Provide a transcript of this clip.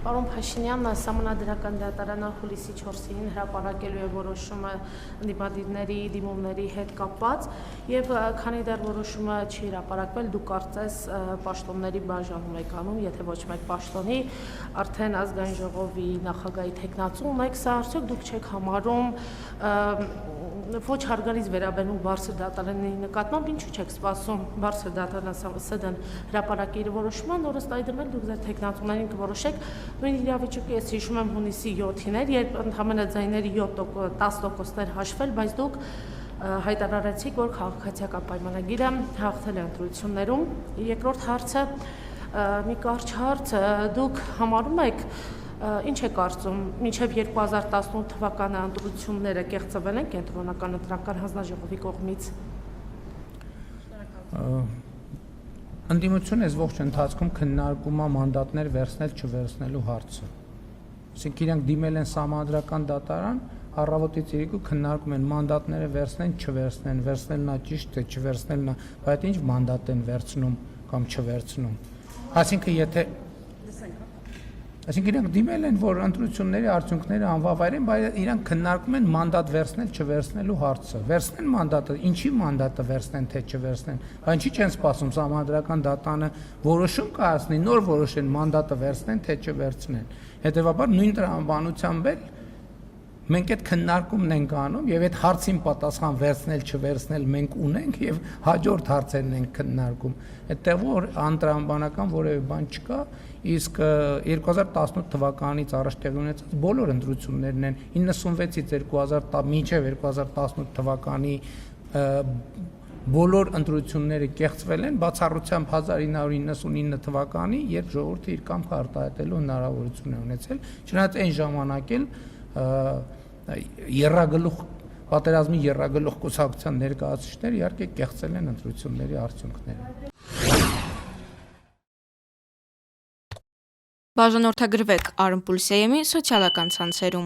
Պարոն Փաշինյանը Սահմանադրական դատարանը հուլիսի 4-ին հրապարակելու է որոշումը ընդդիմադիրների դիմումների հետ կապված եւ քանի դեռ որոշումը չի հրապարակվել, դուք կարծես պաշտոնների բաժանում եք անում, եթե ոչ մեկ պաշտոնի, արդեն ազգային ժողովի նախագահի թեկնածու եք, սա արդյոք դուք չեք համարում ոչ հարգալից վերաբերմունք բարձր դատարանի նկատմամբ, ինչու չեք սպասում բարձր դատարանը ՍԴ-ն հրապարակի իր որոշումը, նորից այդմել դուք ձեր թեկնածուներին կորոշեք նույն իրավիճակի, ես հիշում եմ հունիսի 7-ին էր, երբ ընդհանրապես ձայների 10% հաշվել, բայց դուք հայտարարեցիք, որ քաղաքացիական պայմանագիրը հաղթել է ընտրություններում։ Երկրորդ հարցը, մի կարճ հարց, դուք համարում եք, ինչ է կարծում, մինչև 2018 թվականի ընտրությունները կեղծվել են Կենտրոնական ընտրական հանձնաժողովի կողմից։ Ընդդիմությունը այս ողջ ընթացքում քննարկում է մանդատներ վերցնել չվերցնելու հարցը։ Այսինքն իրենք դիմել են Սահմանադրական դատարան, առավոտից երեկո քննարկում են մանդատները վերցնեն, չվերցնեն, վերցնելն է ճիշտ թե չվերցնելն է, բայց ինչ մանդատ են վերցնում կամ չվերցնում։ Այսինքն իրենք դիմել են, որ ընտրությունների արդյունքները անվավայրեն, բայց իրենք քննարկում են մանդատ վերցնել, չվերցնելու հարցը։ Վերցնեն մանդատը, ինչի մանդատը վերցնեն, թե չվերցնեն, բայց ինչի չեն սպասում Սահմանադրական դատարանը որոշում կայացնի, նոր որոշեն մանդատը վերցնեն, թե չվերցնեն։ Հետևաբար նույն տրամաբանությամբ էլ մենք այդ քննարկումն ենք անում եւ այդ հարցին պատասխան վերցնել, չվերցնել մենք ունենք եւ հաջորդ հարցերն ենք քննարկում։ Այդտեղ որ անտրամաբանական որևէ բան չկա, իսկ 2018 թվականից առաջ տեղի ունեցած բոլոր ընտրություններն են 96-ից 2010 մինչև 2018 թվականի բոլոր ընտրությունները կեղծվել են բացառությամբ 1999 թվականի, երբ ժողովուրդը իր կամքը արտահայտելու հնարավորություն է ունեցել, չնայած այն ժամանակ էլ պատերազմի եռագլուխ կուսակցության ներկայացուցիչները իհարկե կեղծել են ընտրությունների արդյունքները։ Բաժանորդագրվեք Արմպուլսիայեմի սոցիալական ցանցերում։